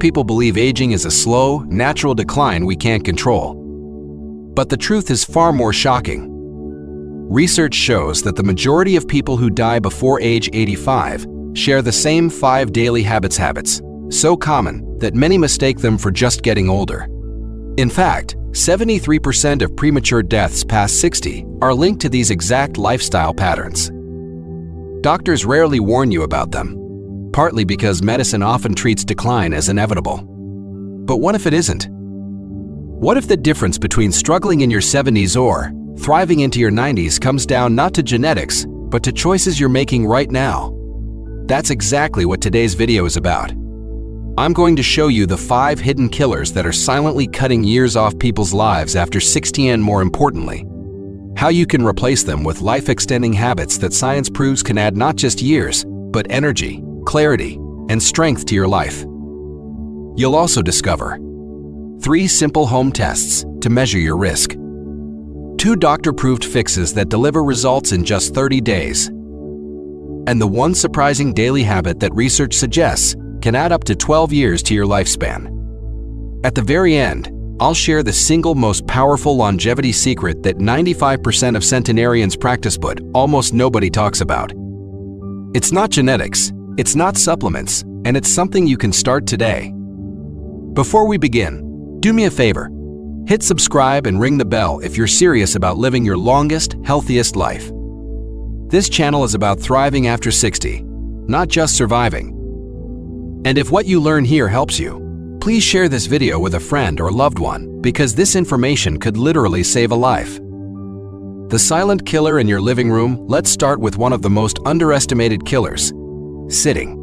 People believe aging is a slow, natural decline we can't control. But the truth is far more shocking. Research shows that the majority of people who die before age 85 share the same 5 daily habits, so common that many mistake them for just getting older. In fact, 73% of premature deaths past 60 are linked to these exact lifestyle patterns. Doctors rarely warn you about them, partly because medicine often treats decline as inevitable. But what if it isn't? What if the difference between struggling in your 70s or thriving into your 90s comes down not to genetics, but to choices you're making right now? That's exactly what today's video is about. I'm going to show you the 5 hidden killers that are silently cutting years off people's lives after 60, and more importantly, how you can replace them with life-extending habits that science proves can add not just years, but energy, clarity, and strength to your life. You'll also discover 3 simple home tests to measure your risk, 2 doctor-proved fixes that deliver results in just 30 days, and the one surprising daily habit that research suggests can add up to 12 years to your lifespan. At the very end, I'll share the single most powerful longevity secret that 95% of centenarians practice but almost nobody talks about. It's not genetics, it's not supplements, and it's something you can start today. Before we begin, do me a favor. Hit subscribe and ring the bell if you're serious about living your longest, healthiest life. This channel is about thriving after 60, not just surviving. And if what you learn here helps you, please share this video with a friend or loved one, because this information could literally save a life. The silent killer in your living room. Let's start with one of the most underestimated killers: sitting.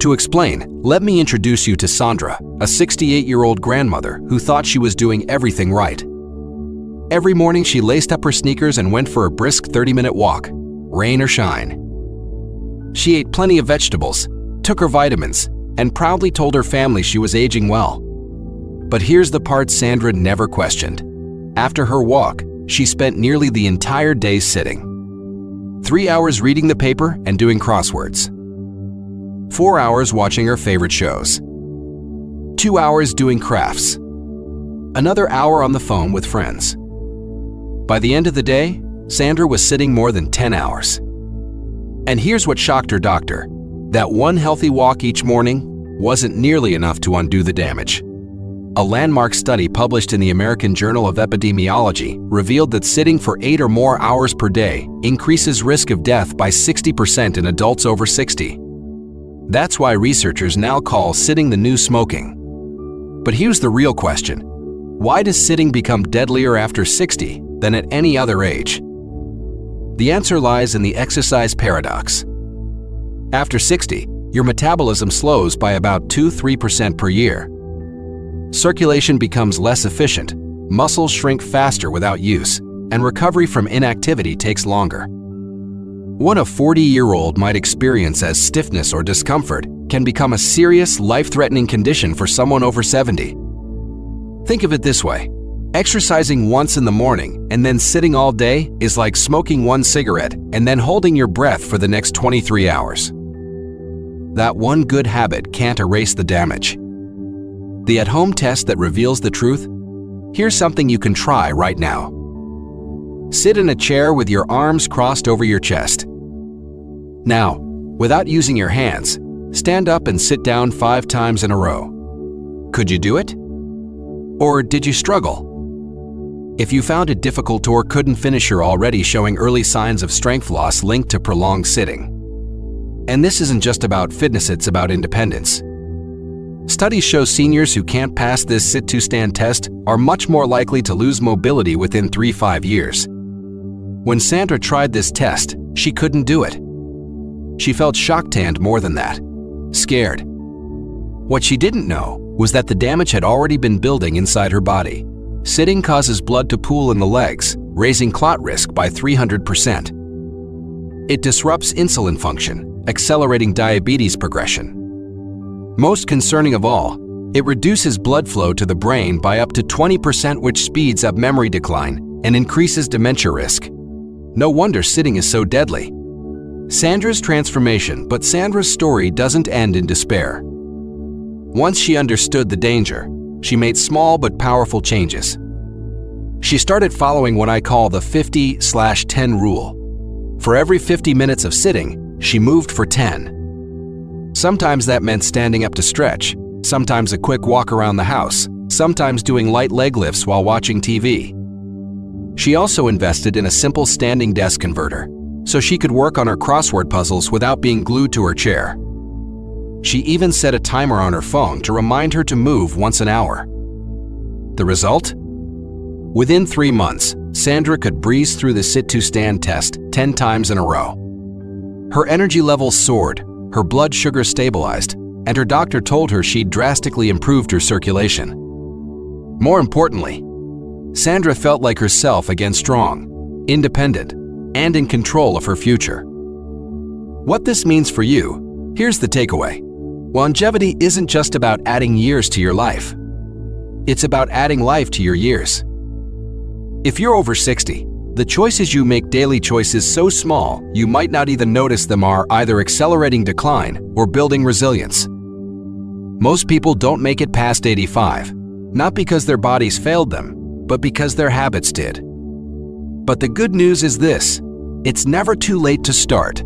To explain, let me introduce you to Sandra, a 68-year-old grandmother who thought she was doing everything right. Every morning she laced up her sneakers and went for a brisk 30-minute walk, rain or shine. She ate plenty of vegetables, took her vitamins, and proudly told her family she was aging well. But here's the part Sandra never questioned. After her walk, she spent nearly the entire day sitting. 3 hours reading the paper and doing crosswords. 4 hours watching her favorite shows. 2 hours doing crafts. Another hour on the phone with friends. By the end of the day, Sandra was sitting more than 10 hours. And here's what shocked her doctor: that one healthy walk each morning wasn't nearly enough to undo the damage. A landmark study published in the American Journal of Epidemiology revealed that sitting for 8 or more hours per day increases risk of death by 60% in adults over 60. That's why researchers now call sitting the new smoking. But here's the real question: why does sitting become deadlier after 60 than at any other age? The answer lies in the exercise paradox. After 60, your metabolism slows by about 2–3% per year. Circulation becomes less efficient, muscles shrink faster without use, and recovery from inactivity takes longer. What a 40-year-old might experience as stiffness or discomfort can become a serious, life-threatening condition for someone over 70. Think of it this way: exercising once in the morning and then sitting all day is like smoking one cigarette and then holding your breath for the next 23 hours. That one good habit can't erase the damage. The at-home test that reveals the truth? Here's something you can try right now. Sit in a chair with your arms crossed over your chest. Now, without using your hands, stand up and sit down 5 times in a row. Could you do it? Or did you struggle? If you found it difficult or couldn't finish, you're already showing early signs of strength loss linked to prolonged sitting. And this isn't just about fitness, it's about independence. Studies show seniors who can't pass this sit-to-stand test are much more likely to lose mobility within 3–5 years. When Sandra tried this test, she couldn't do it. She felt shocked and, more than that, scared. What she didn't know was that the damage had already been building inside her body. Sitting causes blood to pool in the legs, raising clot risk by 300%. It disrupts insulin function, accelerating diabetes progression. Most concerning of all, it reduces blood flow to the brain by up to 20%, which speeds up memory decline and increases dementia risk. No wonder sitting is so deadly. Sandra's transformation, but Sandra's story doesn't end in despair. Once she understood the danger, she made small but powerful changes. She started following what I call the 50/10 rule. For every 50 minutes of sitting, she moved for 10. Sometimes that meant standing up to stretch, sometimes a quick walk around the house, sometimes doing light leg lifts while watching TV. She also invested in a simple standing desk converter, so she could work on her crossword puzzles without being glued to her chair. She even set a timer on her phone to remind her to move once an hour. The result? Within 3 months, Sandra could breeze through the sit-to-stand test 10 times in a row. Her energy levels soared, her blood sugar stabilized, and her doctor told her she'd drastically improved her circulation. More importantly, Sandra felt like herself again, strong, independent, and in control of her future. What this means for you, here's the takeaway. Longevity isn't just about adding years to your life. It's about adding life to your years. If you're over 60, the choices you make, daily choices so small you might not even notice them, are either accelerating decline or building resilience. Most people don't make it past 85, not because their bodies failed them, but because their habits did. But the good news is this: it's never too late to start.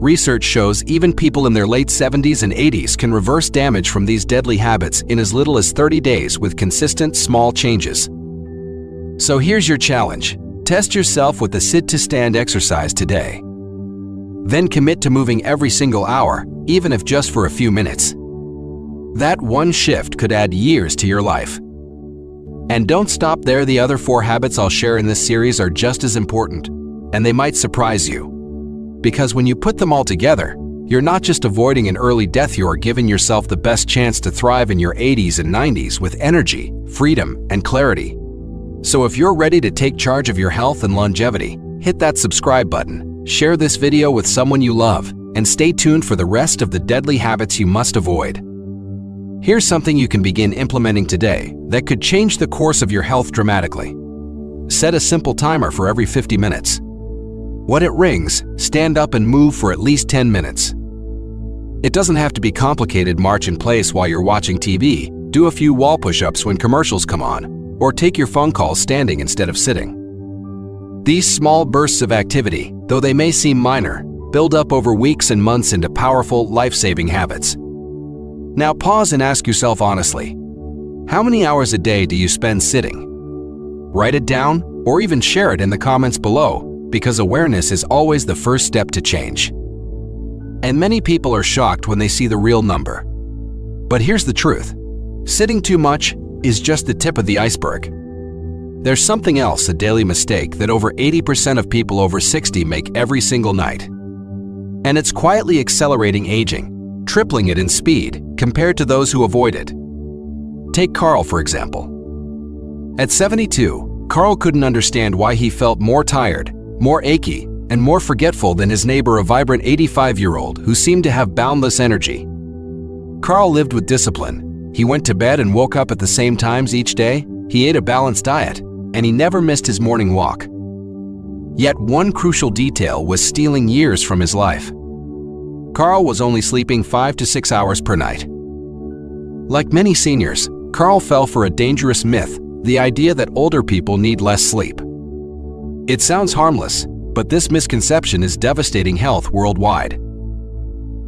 Research shows even people in their late 70s and 80s can reverse damage from these deadly habits in as little as 30 days with consistent small changes. So here's your challenge. Test yourself with the sit-to-stand exercise today. Then commit to moving every single hour, even if just for a few minutes. That one shift could add years to your life. And don't stop there. The other 4 habits I'll share in this series are just as important, and they might surprise you. Because when you put them all together, you're not just avoiding an early death, you're giving yourself the best chance to thrive in your 80s and 90s with energy, freedom, and clarity. So if you're ready to take charge of your health and longevity, hit that subscribe button, share this video with someone you love, and stay tuned for the rest of the deadly habits you must avoid. Here's something you can begin implementing today that could change the course of your health dramatically. Set a simple timer for every 50 minutes. When it rings, stand up and move for at least 10 minutes. It doesn't have to be complicated. March in place while you're watching TV, do a few wall push-ups when commercials come on, or take your phone calls standing instead of sitting. These small bursts of activity, though they may seem minor, build up over weeks and months into powerful, life-saving habits. Now pause and ask yourself honestly, how many hours a day do you spend sitting? Write it down or even share it in the comments below, because awareness is always the first step to change. And many people are shocked when they see the real number. But here's the truth. Sitting too much is just the tip of the iceberg. There's something else, a daily mistake that over 80% of people over 60 make every single night. And it's quietly accelerating aging, tripling it in speed compared to those who avoid it. Take Carl, for example. At 72, Carl couldn't understand why he felt more tired, more achy, and more forgetful than his neighbor, a vibrant 85-year-old who seemed to have boundless energy. Carl lived with discipline. He went to bed and woke up at the same times each day, he ate a balanced diet, and he never missed his morning walk. Yet one crucial detail was stealing years from his life. Carl was only sleeping 5 to 6 hours per night. Like many seniors, Carl fell for a dangerous myth, the idea that older people need less sleep. It sounds harmless, but this misconception is devastating health worldwide.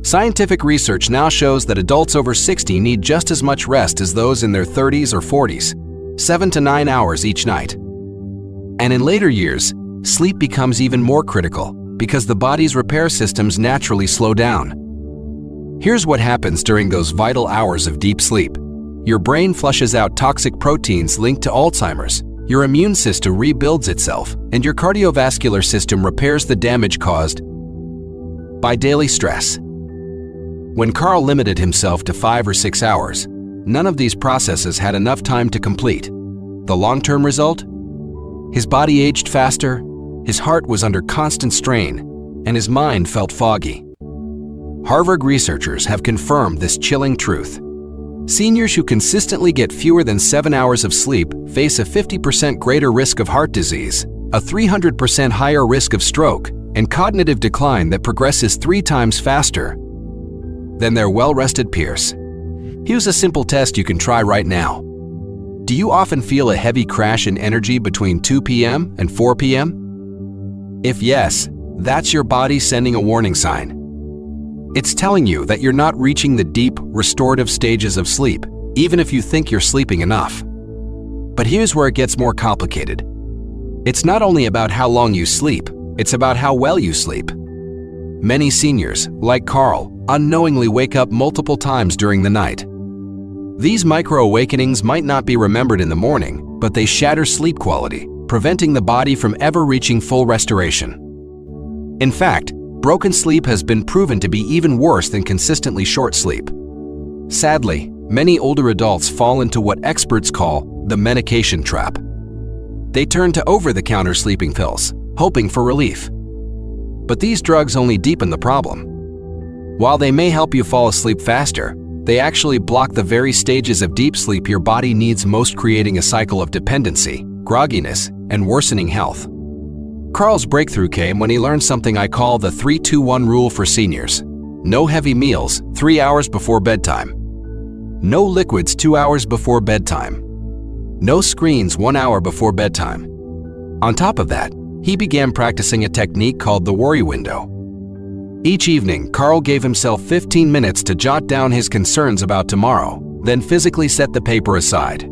Scientific research now shows that adults over 60 need just as much rest as those in their 30s or 40s, 7 to 9 hours each night. And in later years, sleep becomes even more critical because the body's repair systems naturally slow down. Here's what happens during those vital hours of deep sleep. Your brain flushes out toxic proteins linked to Alzheimer's, your immune system rebuilds itself, and your cardiovascular system repairs the damage caused by daily stress. When Carl limited himself to 5 or 6 hours, none of these processes had enough time to complete. The long-term result? His body aged faster, his heart was under constant strain, and his mind felt foggy. Harvard researchers have confirmed this chilling truth. Seniors who consistently get fewer than 7 hours of sleep face a 50% greater risk of heart disease, a 300% higher risk of stroke, and cognitive decline that progresses 3 times faster than their well-rested peers. Here's a simple test you can try right now. Do you often feel a heavy crash in energy between 2 p.m. and 4 p.m.? If yes, that's your body sending a warning sign. It's telling you that you're not reaching the deep, restorative stages of sleep, even if you think you're sleeping enough. But here's where it gets more complicated. It's not only about how long you sleep, it's about how well you sleep. Many seniors, like Carl, unknowingly wake up multiple times during the night. These micro-awakenings might not be remembered in the morning, but they shatter sleep quality, preventing the body from ever reaching full restoration. In fact, broken sleep has been proven to be even worse than consistently short sleep. Sadly, many older adults fall into what experts call the medication trap. They turn to over-the-counter sleeping pills, hoping for relief. But these drugs only deepen the problem. While they may help you fall asleep faster, they actually block the very stages of deep sleep your body needs most, creating a cycle of dependency, grogginess, and worsening health. Carl's breakthrough came when he learned something I call the 3-2-1 rule for seniors. No heavy meals 3 hours before bedtime. No liquids 2 hours before bedtime. No screens 1 hour before bedtime. On top of that, he began practicing a technique called the worry window. Each evening, Carl gave himself 15 minutes to jot down his concerns about tomorrow, then physically set the paper aside.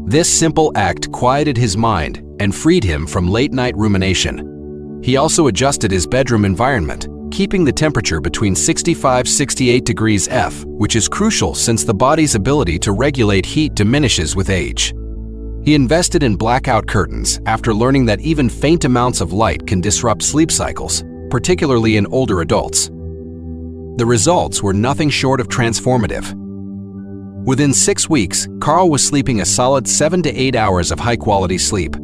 This simple act quieted his mind and freed him from late-night rumination. He also adjusted his bedroom environment, keeping the temperature between 65–68 degrees F, which is crucial since the body's ability to regulate heat diminishes with age. He invested in blackout curtains after learning that even faint amounts of light can disrupt sleep cycles, particularly in older adults. The results were nothing short of transformative. Within 6 weeks, Carl was sleeping a solid 7 to 8 hours of high-quality sleep.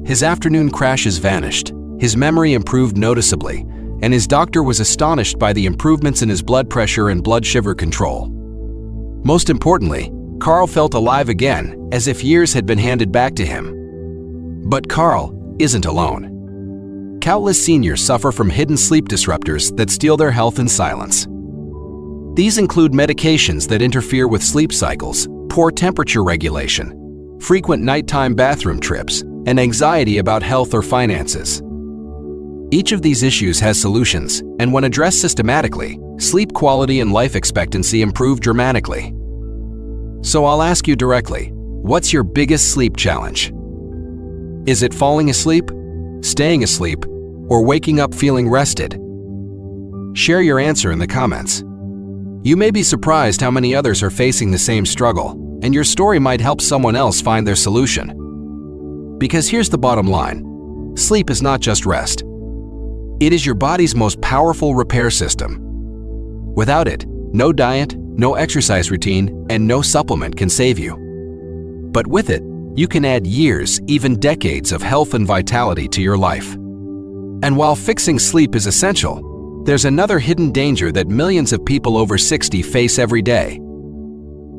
His afternoon crashes vanished, his memory improved noticeably, and his doctor was astonished by the improvements in his blood pressure and blood sugar control. Most importantly, Carl felt alive again, as if years had been handed back to him. But Carl isn't alone. Countless seniors suffer from hidden sleep disruptors that steal their health in silence. These include medications that interfere with sleep cycles, poor temperature regulation, frequent nighttime bathroom trips, and anxiety about health or finances. Each of these issues has solutions, and when addressed systematically, sleep quality and life expectancy improve dramatically. So I'll ask you directly, what's your biggest sleep challenge? Is it falling asleep, staying asleep, or waking up feeling rested? Share your answer in the comments. You may be surprised how many others are facing the same struggle, and your story might help someone else find their solution. Because here's the bottom line: sleep is not just rest. It is your body's most powerful repair system. Without it, no diet, no exercise routine, and no supplement can save you. But with it, you can add years, even decades of health and vitality to your life. And while fixing sleep is essential, there's another hidden danger that millions of people over 60 face every day.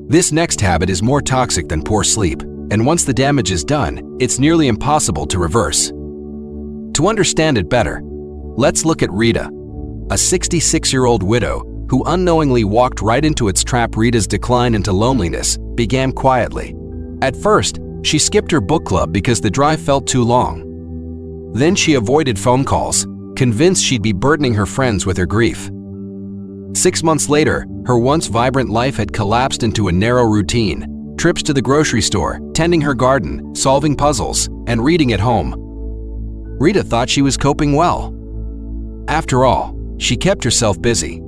This next habit is more toxic than poor sleep, and once the damage is done, it's nearly impossible to reverse. To understand it better, let's look at Rita, a 66-year-old widow who unknowingly walked right into its trap. Rita's decline into loneliness began quietly. At first, she skipped her book club because the drive felt too long. Then she avoided phone calls, convinced she'd be burdening her friends with her grief. 6 months later, her once vibrant life had collapsed into a narrow routine: trips to the grocery store, tending her garden, solving puzzles, and reading at home. Rita thought she was coping well. After all, she kept herself busy.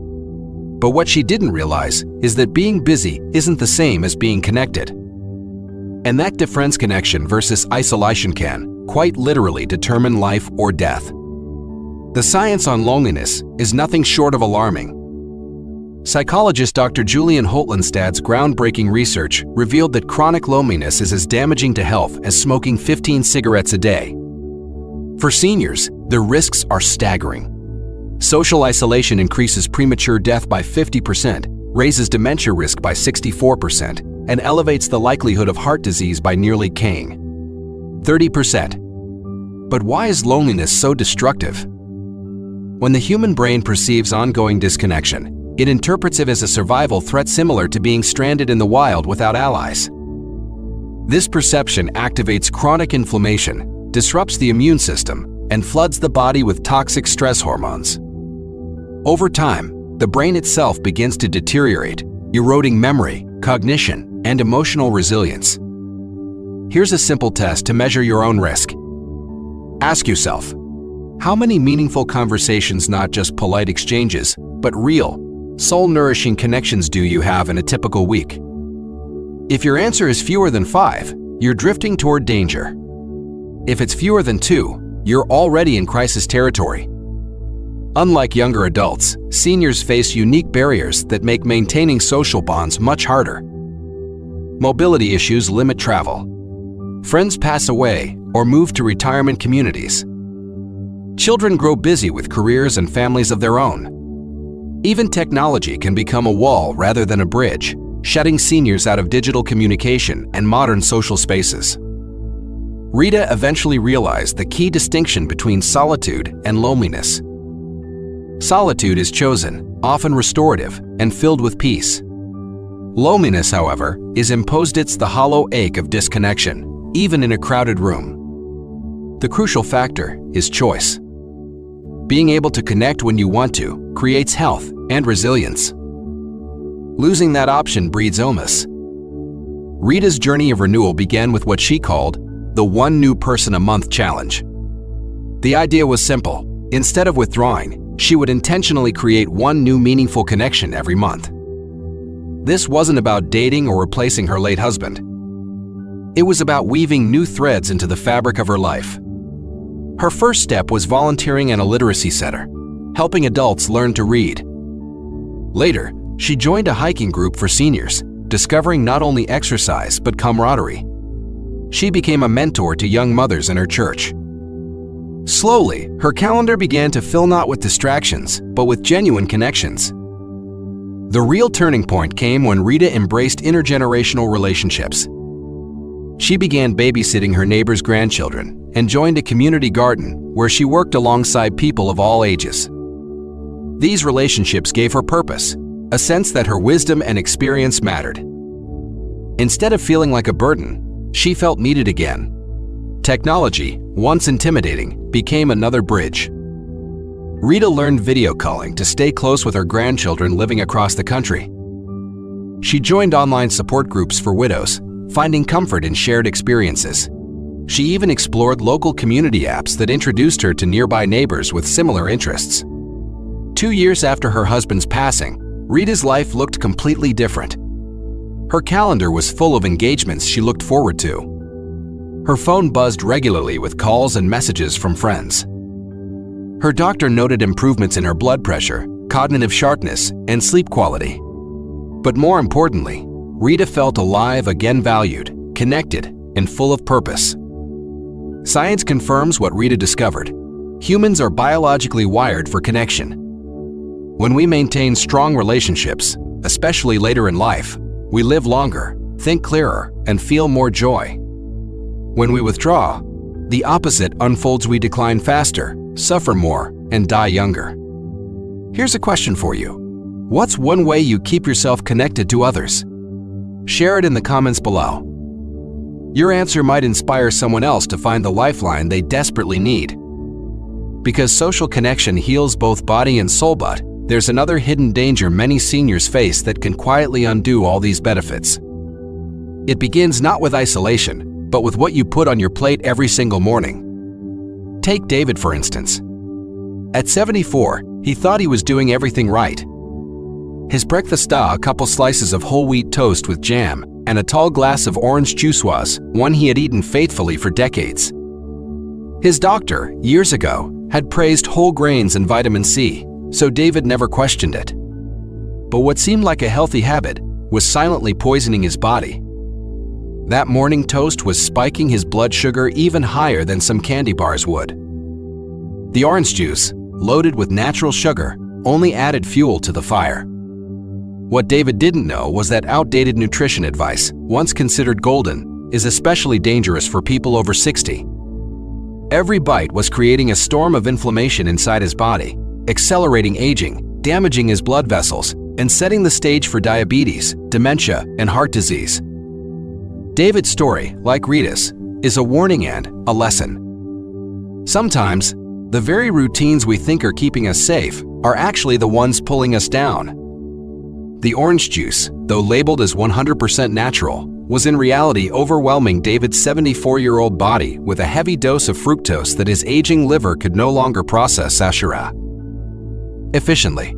But what she didn't realize is that being busy isn't the same as being connected. And that difference, connection versus isolation, can, quite literally, determine life or death. The science on loneliness is nothing short of alarming. Psychologist Dr. Julian Holtlandstad's groundbreaking research revealed that chronic loneliness is as damaging to health as smoking 15 cigarettes a day. For seniors, the risks are staggering. Social isolation increases premature death by 50%, raises dementia risk by 64%, and elevates the likelihood of heart disease by nearly 30%. But why is loneliness so destructive? When the human brain perceives ongoing disconnection, it interprets it as a survival threat similar to being stranded in the wild without allies. This perception activates chronic inflammation, disrupts the immune system, and floods the body with toxic stress hormones. Over time, the brain itself begins to deteriorate, eroding memory, cognition, and emotional resilience. Here's a simple test to measure your own risk. Ask yourself, how many meaningful conversations, not just polite exchanges, but real, soul-nourishing connections do you have in a typical week? If your answer is fewer than 5, you're drifting toward danger. If it's fewer than 2, you're already in crisis territory. Unlike younger adults, seniors face unique barriers that make maintaining social bonds much harder. Mobility issues limit travel. Friends pass away or move to retirement communities. Children grow busy with careers and families of their own. Even technology can become a wall rather than a bridge, shutting seniors out of digital communication and modern social spaces. Rita eventually realized the key distinction between solitude and loneliness. Solitude is chosen, often restorative, and filled with peace. Loneliness, however, is imposed. It's the hollow ache of disconnection, even in a crowded room. The crucial factor is choice. Being able to connect when you want to creates health and resilience. Losing that option breeds illness. Rita's journey of renewal began with what she called the one new person a month challenge. The idea was simple. Instead of withdrawing, she would intentionally create one new meaningful connection every month. This wasn't about dating or replacing her late husband. It was about weaving new threads into the fabric of her life. Her first step was volunteering at a literacy center, helping adults learn to read. Later, she joined a hiking group for seniors, discovering not only exercise but camaraderie. She became a mentor to young mothers in her church. Slowly, her calendar began to fill not with distractions, but with genuine connections. The real turning point came when Rita embraced intergenerational relationships. She began babysitting her neighbors' grandchildren and joined a community garden where she worked alongside people of all ages. These relationships gave her purpose, a sense that her wisdom and experience mattered. Instead of feeling like a burden, she felt needed again. Technology, once intimidating, became another bridge. Rita learned video calling to stay close with her grandchildren living across the country. She joined online support groups for widows, finding comfort in shared experiences. She even explored local community apps that introduced her to nearby neighbors with similar interests. 2 years after her husband's passing, Rita's life looked completely different. Her calendar was full of engagements she looked forward to. Her phone buzzed regularly with calls and messages from friends. Her doctor noted improvements in her blood pressure, cognitive sharpness, and sleep quality. But more importantly, Rita felt alive, again valued, connected, and full of purpose. Science confirms what Rita discovered. Humans are biologically wired for connection. When we maintain strong relationships, especially later in life, we live longer, think clearer, and feel more joy. When we withdraw, the opposite unfolds. We decline faster, suffer more, and die younger. Here's a question for you. What's one way you keep yourself connected to others? Share it in the comments below. Your answer might inspire someone else to find the lifeline they desperately need. Because social connection heals both body and soul, but there's another hidden danger many seniors face that can quietly undo all these benefits. It begins not with isolation, but with what you put on your plate every single morning. Take David, for instance. At 74, he thought he was doing everything right. His breakfast, a couple slices of whole wheat toast with jam and a tall glass of orange juice, was one he had eaten faithfully for decades. His doctor, years ago, had praised whole grains and vitamin C, so David never questioned it. But what seemed like a healthy habit was silently poisoning his body. That morning toast was spiking his blood sugar even higher than some candy bars would. The orange juice, loaded with natural sugar, only added fuel to the fire. What David didn't know was that outdated nutrition advice, once considered golden, is especially dangerous for people over 60. Every bite was creating a storm of inflammation inside his body, accelerating aging, damaging his blood vessels, and setting the stage for diabetes, dementia, and heart disease. David's story, like Rita's, is a warning and a lesson. Sometimes, the very routines we think are keeping us safe are actually the ones pulling us down. The orange juice, though labeled as 100% natural, was in reality overwhelming David's 74-year-old body with a heavy dose of fructose that his aging liver could no longer process efficiently.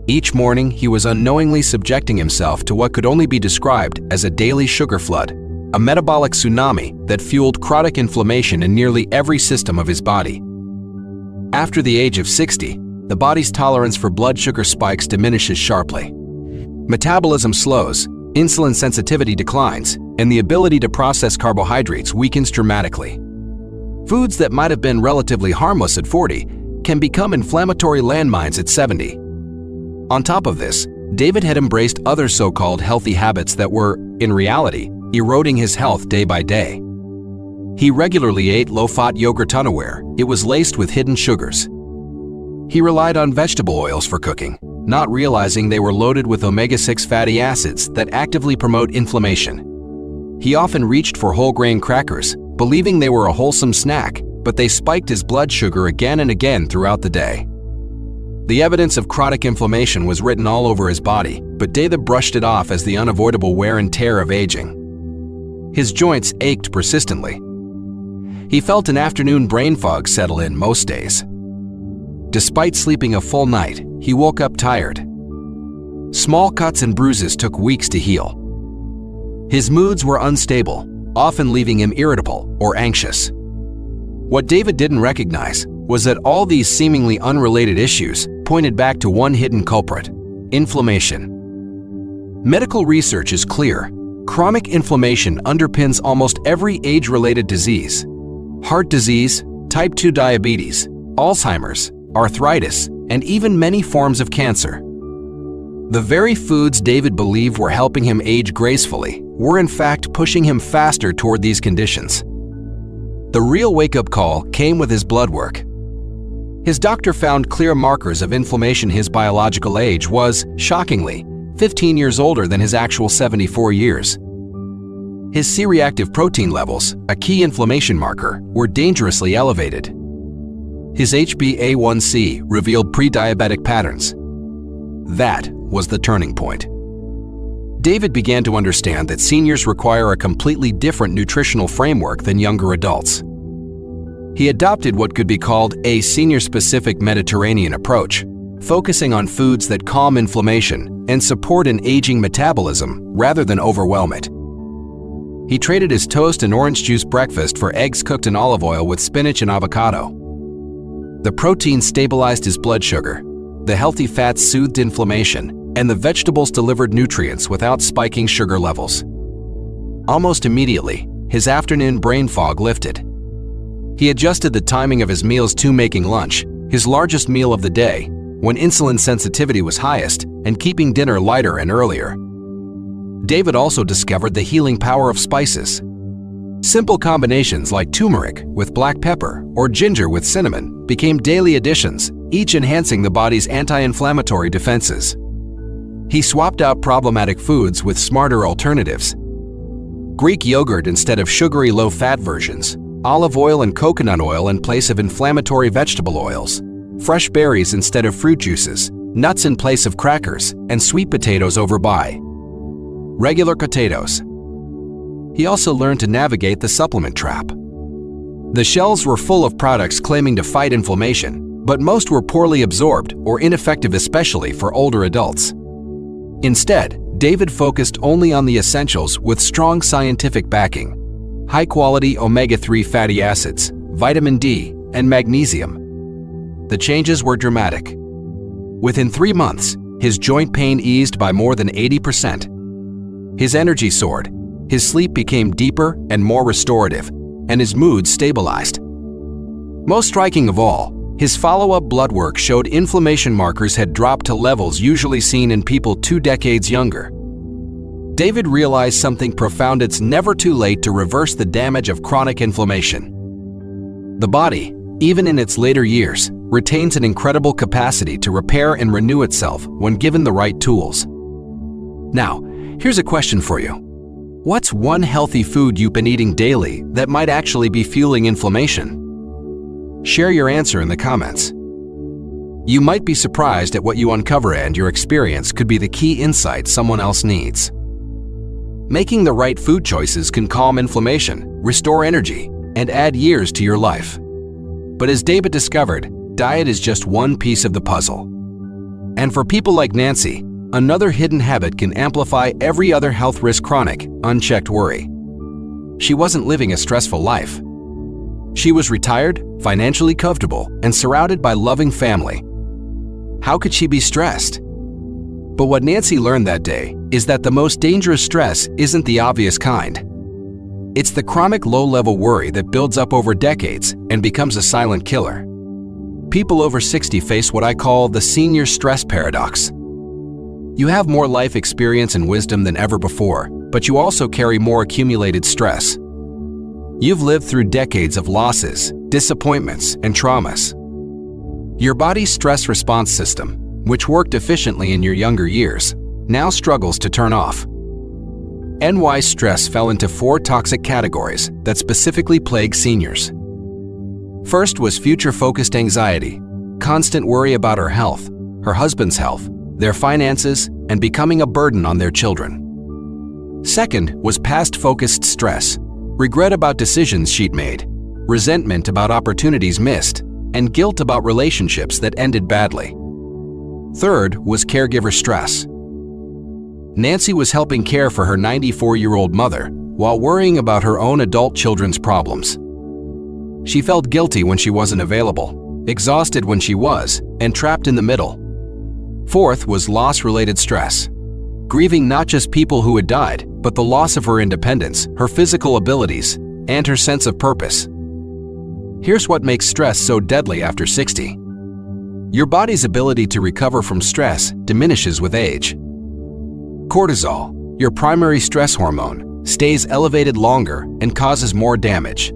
Each morning, he was unknowingly subjecting himself to what could only be described as a daily sugar flood, a metabolic tsunami that fueled chronic inflammation in nearly every system of his body. After the age of 60, the body's tolerance for blood sugar spikes diminishes sharply. Metabolism slows, insulin sensitivity declines, and the ability to process carbohydrates weakens dramatically. Foods that might have been relatively harmless at 40 can become inflammatory landmines at 70. On top of this, David had embraced other so-called healthy habits that were, in reality, eroding his health day by day. He regularly ate low-fat yogurt unaware it was laced with hidden sugars. He relied on vegetable oils for cooking, not realizing they were loaded with omega-6 fatty acids that actively promote inflammation. He often reached for whole grain crackers, believing they were a wholesome snack, but they spiked his blood sugar again and again throughout the day. The evidence of chronic inflammation was written all over his body, but David brushed it off as the unavoidable wear and tear of aging. His joints ached persistently. He felt an afternoon brain fog settle in most days. Despite sleeping a full night, he woke up tired. Small cuts and bruises took weeks to heal. His moods were unstable, often leaving him irritable or anxious. What David didn't recognize was that all these seemingly unrelated issues pointed back to one hidden culprit: inflammation. Medical research is clear. Chronic inflammation underpins almost every age-related disease: heart disease, type 2 diabetes, Alzheimer's, arthritis, and even many forms of cancer. The very foods David believed were helping him age gracefully were in fact pushing him faster toward these conditions. The real wake-up call came with his blood work. His doctor found clear markers of inflammation. His biological age was, shockingly, 15 years older than his actual 74 years. His C-reactive protein levels, a key inflammation marker, were dangerously elevated. His HbA1c revealed pre-diabetic patterns. That was the turning point. David began to understand that seniors require a completely different nutritional framework than younger adults. He adopted what could be called a senior-specific Mediterranean approach, focusing on foods that calm inflammation and support an aging metabolism rather than overwhelm it. He traded his toast and orange juice breakfast for eggs cooked in olive oil with spinach and avocado. The protein stabilized his blood sugar, the healthy fats soothed inflammation, and the vegetables delivered nutrients without spiking sugar levels. Almost immediately, his afternoon brain fog lifted. He adjusted the timing of his meals to making lunch, his largest meal of the day, when insulin sensitivity was highest, and keeping dinner lighter and earlier. David also discovered the healing power of spices. Simple combinations like turmeric with black pepper or ginger with cinnamon became daily additions, each enhancing the body's anti-inflammatory defenses. He swapped out problematic foods with smarter alternatives: Greek yogurt instead of sugary low-fat versions, olive oil and coconut oil in place of inflammatory vegetable oils, fresh berries instead of fruit juices, nuts in place of crackers, and sweet potatoes over regular potatoes. He also learned to navigate the supplement trap. The shelves were full of products claiming to fight inflammation, but most were poorly absorbed or ineffective, especially for older adults. Instead, David focused only on the essentials with strong scientific backing: high-quality omega-3 fatty acids, vitamin D, and magnesium. The changes were dramatic. Within 3 months, his joint pain eased by more than 80%. His energy soared, his sleep became deeper and more restorative, and his mood stabilized. Most striking of all, his follow-up blood work showed inflammation markers had dropped to levels usually seen in people 2 decades younger. David realized something profound: it's never too late to reverse the damage of chronic inflammation. The body, even in its later years, retains an incredible capacity to repair and renew itself when given the right tools. Now, here's a question for you. What's one healthy food you've been eating daily that might actually be fueling inflammation? Share your answer in the comments. You might be surprised at what you uncover, and your experience could be the key insight someone else needs. Making the right food choices can calm inflammation, restore energy, and add years to your life. But as David discovered, diet is just one piece of the puzzle. And for people like Nancy, another hidden habit can amplify every other health risk: chronic, unchecked worry. She wasn't living a stressful life. She was retired, financially comfortable, and surrounded by loving family. How could she be stressed? But what Nancy learned that day is that the most dangerous stress isn't the obvious kind. It's the chronic low-level worry that builds up over decades and becomes a silent killer. People over 60 face what I call the senior stress paradox. You have more life experience and wisdom than ever before, but you also carry more accumulated stress. You've lived through decades of losses, disappointments, and traumas. Your body's stress response system, which worked efficiently in your younger years, now struggles to turn off. NY stress fell into 4 toxic categories that specifically plague seniors. First was future-focused anxiety, constant worry about her health, her husband's health, their finances, and becoming a burden on their children. Second was past-focused stress, regret about decisions she'd made, resentment about opportunities missed, and guilt about relationships that ended badly. Third was caregiver stress. Nancy was helping care for her 94-year-old mother while worrying about her own adult children's problems. She felt guilty when she wasn't available, exhausted when she was, and trapped in the middle. Fourth was loss-related stress, grieving not just people who had died, but the loss of her independence, her physical abilities, and her sense of purpose. Here's what makes stress so deadly after 60. Your body's ability to recover from stress diminishes with age. Cortisol, your primary stress hormone, stays elevated longer and causes more damage.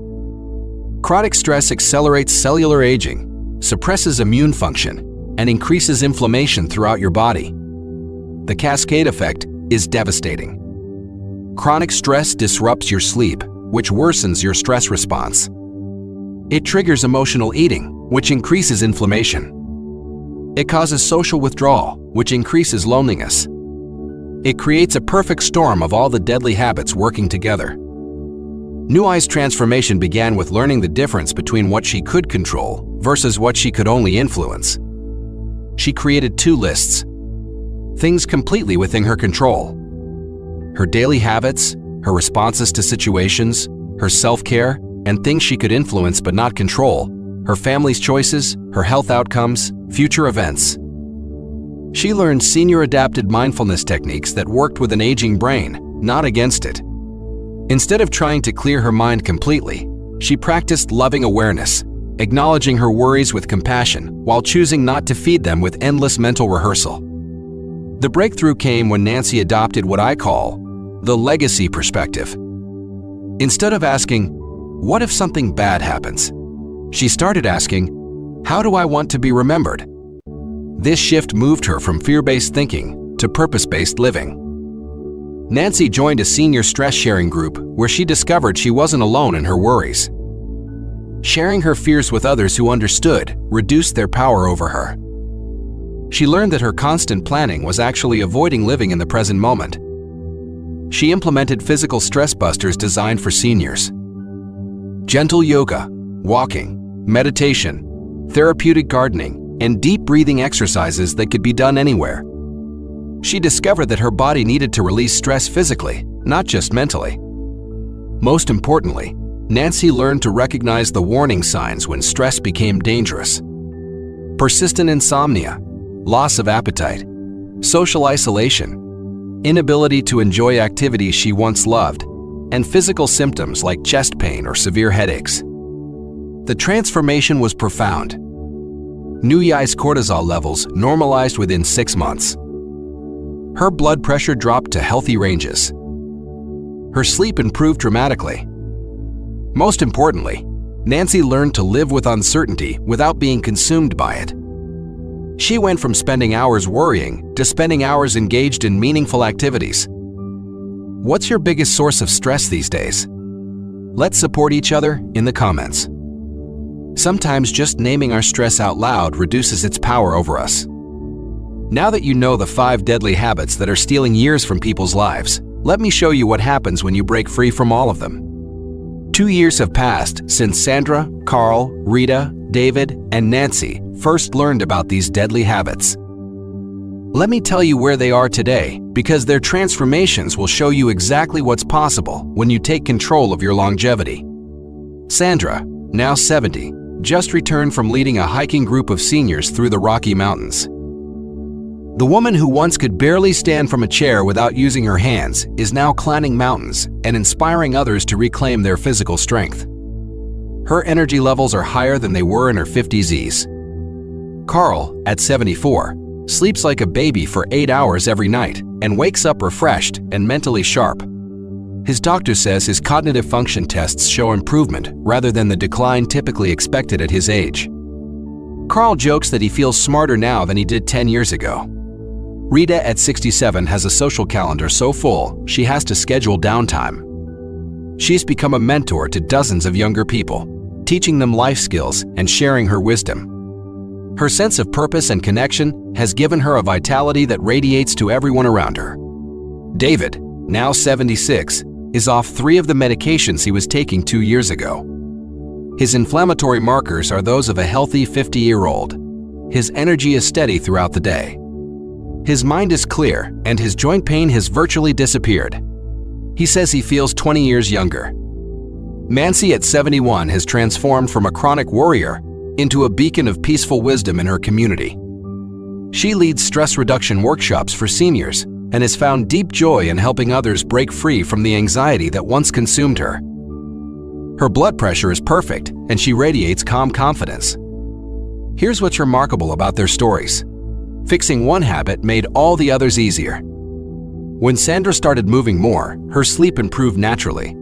Chronic stress accelerates cellular aging, suppresses immune function, and increases inflammation throughout your body. The cascade effect is devastating. Chronic stress disrupts your sleep, which worsens your stress response. It triggers emotional eating, which increases inflammation. It causes social withdrawal, which increases loneliness. It creates a perfect storm of all the deadly habits working together. New Eye's transformation began with learning the difference between what she could control versus what she could only influence. She created 2 lists: things completely within her control, her daily habits, her responses to situations, her self-care, and things she could influence but not control, her family's choices, her health outcomes, future events. She learned senior-adapted mindfulness techniques that worked with an aging brain, not against it. Instead of trying to clear her mind completely, she practiced loving awareness, acknowledging her worries with compassion while choosing not to feed them with endless mental rehearsal. The breakthrough came when Nancy adopted what I call the legacy perspective. Instead of asking, "What if something bad happens?" she started asking, "How do I want to be remembered?" This shift moved her from fear-based thinking to purpose-based living. Nancy joined a senior stress-sharing group where she discovered she wasn't alone in her worries. Sharing her fears with others who understood reduced their power over her. She learned that her constant planning was actually avoiding living in the present moment. She implemented physical stress busters designed for seniors. Gentle yoga, walking, meditation, therapeutic gardening, and deep breathing exercises that could be done anywhere. She discovered that her body needed to release stress physically, not just mentally. Most importantly, Nancy learned to recognize the warning signs when stress became dangerous. Persistent insomnia, loss of appetite, social isolation, inability to enjoy activities she once loved, and physical symptoms like chest pain or severe headaches. The transformation was profound. New Eye's cortisol levels normalized within 6 months. Her blood pressure dropped to healthy ranges. Her sleep improved dramatically. Most importantly, Nancy learned to live with uncertainty without being consumed by it. She went from spending hours worrying to spending hours engaged in meaningful activities. What's your biggest source of stress these days? Let's support each other in the comments. Sometimes just naming our stress out loud reduces its power over us. Now that you know the 5 deadly habits that are stealing years from people's lives, let me show you what happens when you break free from all of them. 2 years have passed since Sandra, Carl, Rita, David, and Nancy first learned about these deadly habits. Let me tell you where they are today, because their transformations will show you exactly what's possible when you take control of your longevity. Sandra, now 70, just returned from leading a hiking group of seniors through the Rocky Mountains. The woman who once could barely stand from a chair without using her hands is now climbing mountains and inspiring others to reclaim their physical strength. Her energy levels are higher than they were in her 50s. Carl, at 74, sleeps like a baby for 8 hours every night and wakes up refreshed and mentally sharp. His doctor says his cognitive function tests show improvement rather than the decline typically expected at his age. Carl jokes that he feels smarter now than he did 10 years ago. Rita, at 67, has a social calendar so full she has to schedule downtime. She's become a mentor to dozens of younger people, teaching them life skills and sharing her wisdom. Her sense of purpose and connection has given her a vitality that radiates to everyone around her. David, now 76, is off 3 of the medications he was taking 2 years ago. His inflammatory markers are those of a healthy 50-year-old. His energy is steady throughout the day. His mind is clear, and his joint pain has virtually disappeared. He says he feels 20 years younger. Nancy, at 71, has transformed from a chronic worrier into a beacon of peaceful wisdom in her community. She leads stress reduction workshops for seniors and has found deep joy in helping others break free from the anxiety that once consumed her. Her blood pressure is perfect, and she radiates calm confidence. Here's what's remarkable about their stories. Fixing one habit made all the others easier. When Sandra started moving more, her sleep improved naturally.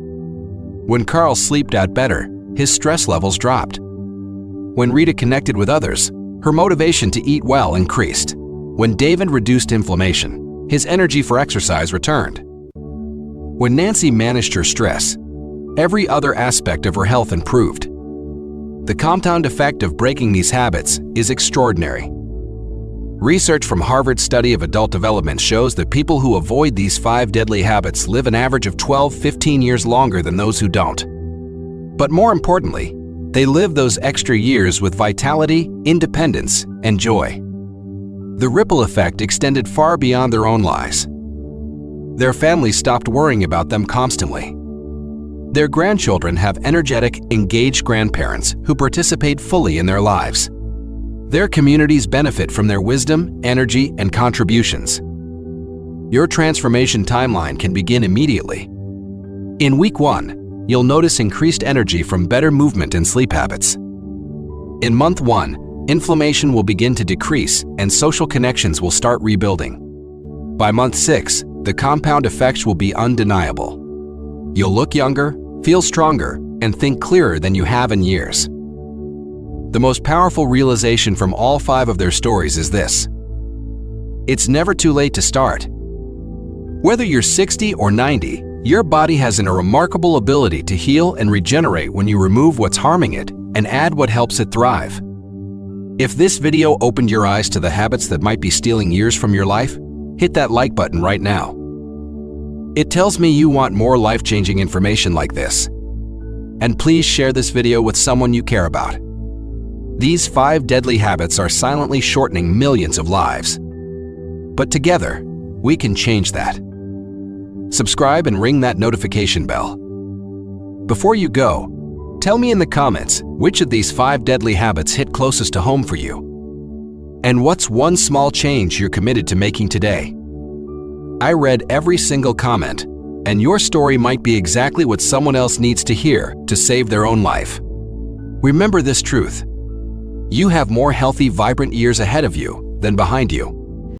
When Carl slept out better, his stress levels dropped. When Rita connected with others, her motivation to eat well increased. When David reduced inflammation, his energy for exercise returned. When Nancy managed her stress, every other aspect of her health improved. The compound effect of breaking these habits is extraordinary. Research from Harvard's study of adult development shows that people who avoid these 5 deadly habits live an average of 12-15 years longer than those who don't. But more importantly, they live those extra years with vitality, independence, and joy. The ripple effect extended far beyond their own lives. Their families stopped worrying about them constantly. Their grandchildren have energetic, engaged grandparents who participate fully in their lives. Their communities benefit from their wisdom, energy, and contributions. Your transformation timeline can begin immediately. In week 1, you'll notice increased energy from better movement and sleep habits. In month 1, inflammation will begin to decrease and social connections will start rebuilding. By month 6, the compound effects will be undeniable. You'll look younger, feel stronger, and think clearer than you have in years. The most powerful realization from all 5 of their stories is this: it's never too late to start. Whether you're 60 or 90, your body has a remarkable ability to heal and regenerate when you remove what's harming it and add what helps it thrive. If this video opened your eyes to the habits that might be stealing years from your life, hit that like button right now. It tells me you want more life-changing information like this. And please share this video with someone you care about. These 5 deadly habits are silently shortening millions of lives. But together, we can change that. Subscribe and ring that notification bell. Before you go, tell me in the comments which of these 5 deadly habits hit closest to home for you. And what's one small change you're committed to making today? I read every single comment, and your story might be exactly what someone else needs to hear to save their own life. Remember this truth: you have more healthy, vibrant years ahead of you than behind you.